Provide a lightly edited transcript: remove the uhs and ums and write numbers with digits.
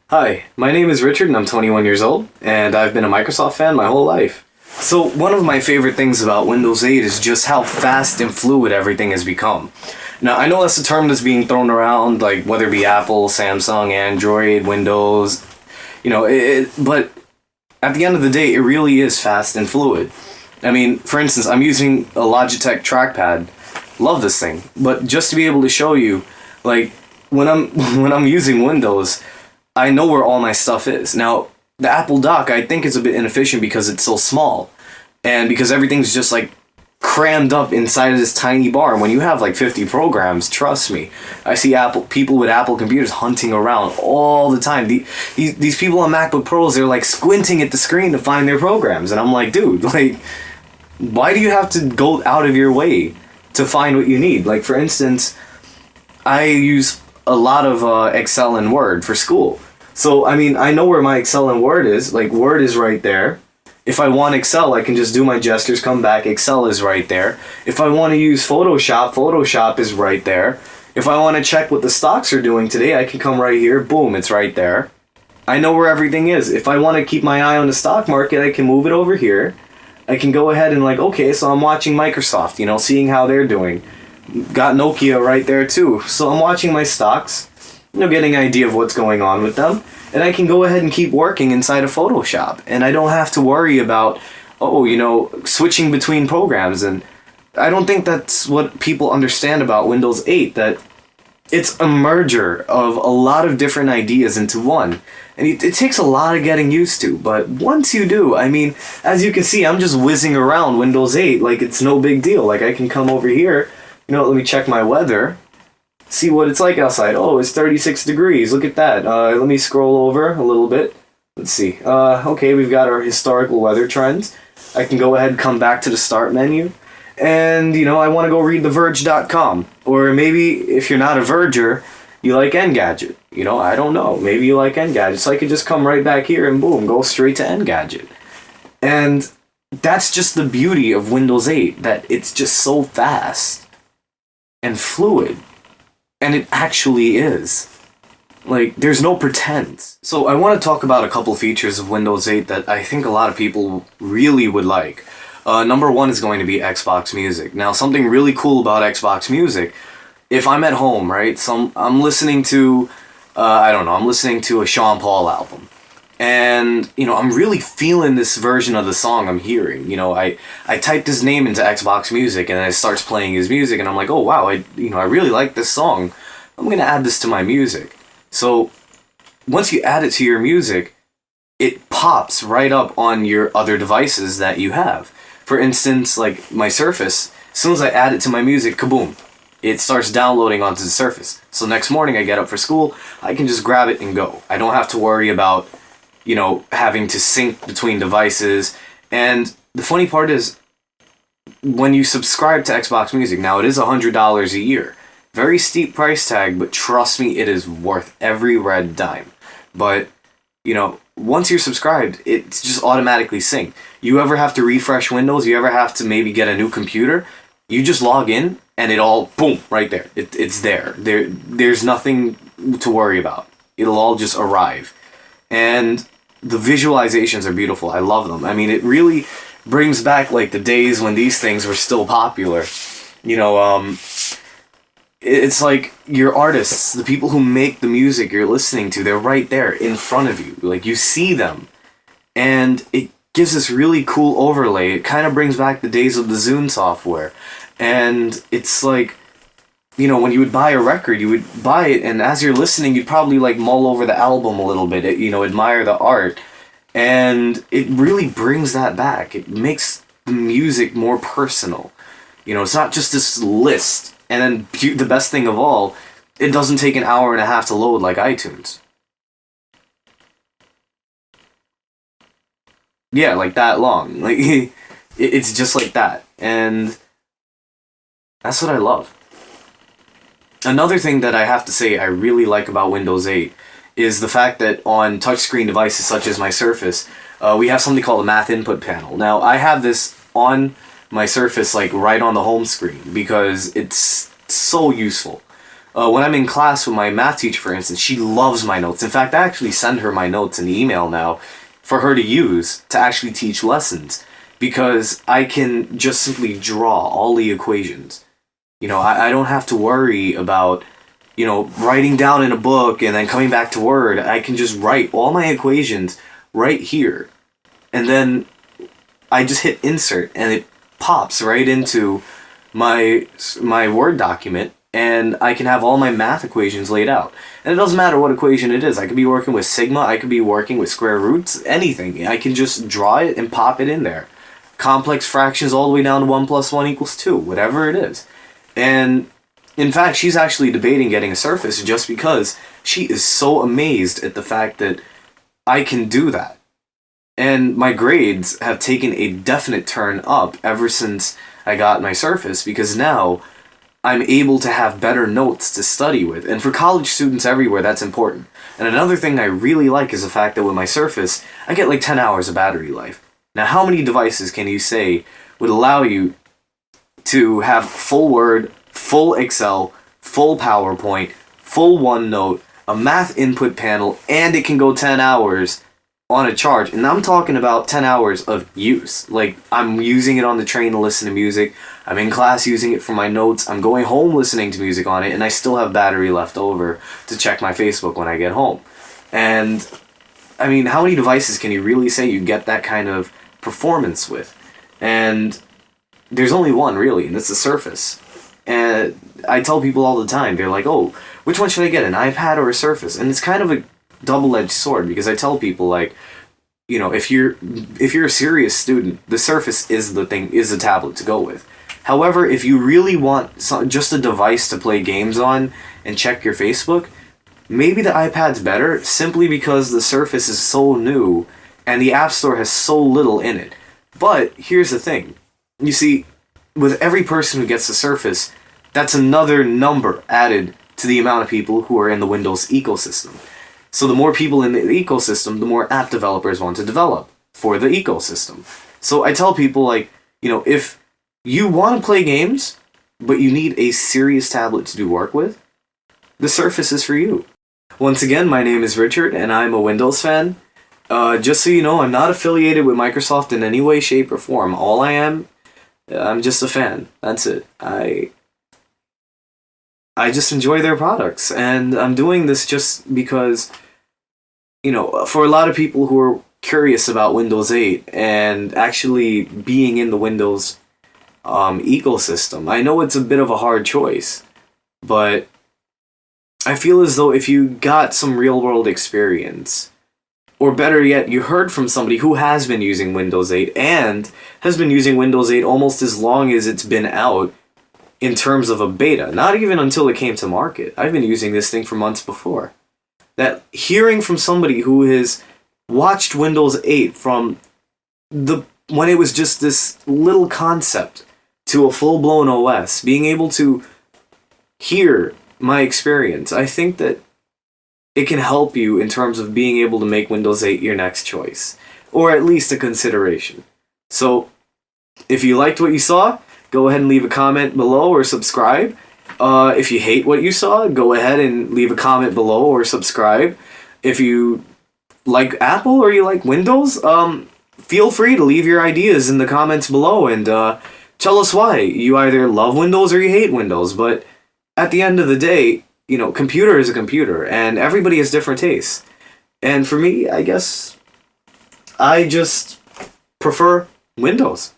Hi, my name is Richard and I'm 21 years old, and I've been a Microsoft fan my whole life. So, one of my favorite things about Windows 8 is just how fast and fluid everything has become. Now, I know that's a term that's being thrown around, like whether it be Apple, Samsung, Android, Windows, but at the end of the day, it really is fast and fluid. I mean, for instance, I'm using a Logitech trackpad. Love this thing, but just to be able to show you, like when I'm when I'm using Windows, I know where all my stuff is. Now, the Apple Dock I think is a bit inefficient because it's so small, and because everything's just like crammed up inside of this tiny bar. And when you have like 50 programs, trust me, I see Apple people with Apple computers hunting around all the time. These people on MacBook Pros, they're like squinting at the screen to find their programs, and I'm like, dude, like, why do you have to go out of your way to find what you need? Like, for instance, I use a lot of Excel and Word for school. So, I mean, I know where my Excel and Word is. Like, Word is right there. If I want Excel, I can just do my gestures, come back. Excel is right there. If I want to use Photoshop, Photoshop is right there. If I want to check what the stocks are doing today, I can come right here. Boom, it's right there. I know where everything is. If I want to keep my eye on the stock market, I can move it over here. I can go ahead and like, okay, so I'm watching Microsoft, seeing how they're doing. Got Nokia right there too. So I'm watching my stocks, getting an idea of what's going on with them. And I can go ahead and keep working inside of Photoshop. And I don't have to worry about, switching between programs. And I don't think that's what people understand about Windows 8, that it's a merger of a lot of different ideas into one. And it takes a lot of getting used to. But once you do, I mean, as you can see, I'm just whizzing around Windows 8 like it's no big deal. Like I can come over here, let me check my weather. See what it's like outside. Oh, it's 36 degrees. Look at that. Let me scroll over a little bit. Let's see. Okay, we've got our historical weather trends. I can go ahead and come back to the start menu. And, I want to go read theverge.com. Or maybe if you're not a verger, you like Engadget. I don't know. Maybe you like Engadget. So I could just come right back here and boom, go straight to Engadget. And that's just the beauty of Windows 8, that it's just so fast and fluid. And it actually is. Like, there's no pretense. So I want to talk about a couple features of Windows 8 that I think a lot of people really would like. Number one is going to be Xbox Music. Now, something really cool about Xbox Music, if I'm at home, right, I'm listening to, I'm listening to a Sean Paul album. And, I'm really feeling this version of the song I'm hearing. I typed his name into Xbox Music and then it starts playing his music and I'm like, oh wow, I really like this song. I'm going to add this to my music. So once you add it to your music, it pops right up on your other devices that you have. For instance, like my Surface, as soon as I add it to my music, kaboom, it starts downloading onto the Surface. So next morning I get up for school, I can just grab it and go. I don't have to worry about having to sync between devices. And the funny part is, when you subscribe to Xbox Music, now it is $100 a year. Very steep price tag, but trust me, it is worth every red dime. But, once you're subscribed, it's just automatically synced. You ever have to refresh Windows, you ever have to maybe get a new computer, you just log in and it all, boom, right there. It's there. There's nothing to worry about. It'll all just arrive. And the visualizations are beautiful. I love them. I mean, it really brings back like the days when these things were still popular. It's like your artists, the people who make the music you're listening to, they're right there in front of you. Like, you see them. And it gives this really cool overlay. It kind of brings back the days of the Zune software. And it's like, when you would buy a record, you would buy it, and as you're listening, you'd probably like mull over the album a little bit, admire the art. And it really brings that back. It makes the music more personal. It's not just this list. And then the best thing of all, it doesn't take an hour and a half to load like iTunes. Yeah, like that long. Like, it's just like that. And that's what I love. Another thing that I have to say I really like about Windows 8 is the fact that on touchscreen devices such as my Surface, we have something called a math input panel. Now, I have this on my Surface like right on the home screen because it's so useful. When I'm in class with my math teacher, for instance, she loves my notes. In fact, I actually send her my notes in email now for her to use to actually teach lessons, because I can just simply draw all the equations. I don't have to worry about, writing down in a book and then coming back to Word. I can just write all my equations right here. And then I just hit insert and it pops right into my Word document, and I can have all my math equations laid out. And it doesn't matter what equation it is. I could be working with sigma, I could be working with square roots, anything. I can just draw it and pop it in there. Complex fractions all the way down to 1 + 1 = 2, whatever it is. And in fact, she's actually debating getting a Surface just because she is so amazed at the fact that I can do that. And my grades have taken a definite turn up ever since I got my Surface, because now I'm able to have better notes to study with. And for college students everywhere, that's important. And another thing I really like is the fact that with my Surface, I get like 10 hours of battery life. Now, how many devices can you say would allow you to have full Word, full Excel, full PowerPoint, full OneNote, a math input panel, and it can go 10 hours on a charge? And I'm talking about 10 hours of use. Like, I'm using it on the train to listen to music, I'm in class using it for my notes, I'm going home listening to music on it, and I still have battery left over to check my Facebook when I get home. And, I mean, how many devices can you really say you get that kind of performance with? And there's only one, really, and it's the Surface. And I tell people all the time, they're like, oh, which one should I get, an iPad or a Surface? And it's kind of a double-edged sword, because I tell people, like, if you're a serious student, the Surface is the tablet to go with. However, if you really want just a device to play games on and check your Facebook, maybe the iPad's better, simply because the Surface is so new and the App Store has so little in it. But here's the thing. You see, with every person who gets the Surface, that's another number added to the amount of people who are in the Windows ecosystem. So the more people in the ecosystem, the more app developers want to develop for the ecosystem. So I tell people, like, if you want to play games, but you need a serious tablet to do work with, the Surface is for you. Once again, my name is Richard, and I'm a Windows fan. Just so you know, I'm not affiliated with Microsoft in any way, shape, or form. All I am, I'm just a fan. That's it. I just enjoy their products, and I'm doing this just because, for a lot of people who are curious about Windows 8 and actually being in the Windows ecosystem, I know it's a bit of a hard choice, but I feel as though if you got some real-world experience, or better yet, you heard from somebody who has been using Windows 8 and has been using Windows 8 almost as long as it's been out in terms of a beta, not even until it came to market. I've been using this thing for months before. That hearing from somebody who has watched Windows 8 from when it was just this little concept to a full-blown OS, being able to hear my experience, I think that it can help you in terms of being able to make Windows 8 your next choice, or at least a consideration. So, if you liked what you saw, go ahead and leave a comment below or subscribe. If you hate what you saw, go ahead and leave a comment below or subscribe. If you like Apple or you like Windows, feel free to leave your ideas in the comments below and tell us why. You either love Windows or you hate Windows, but at the end of the day, computer is a computer, and everybody has different tastes. And for me, I guess I just prefer Windows.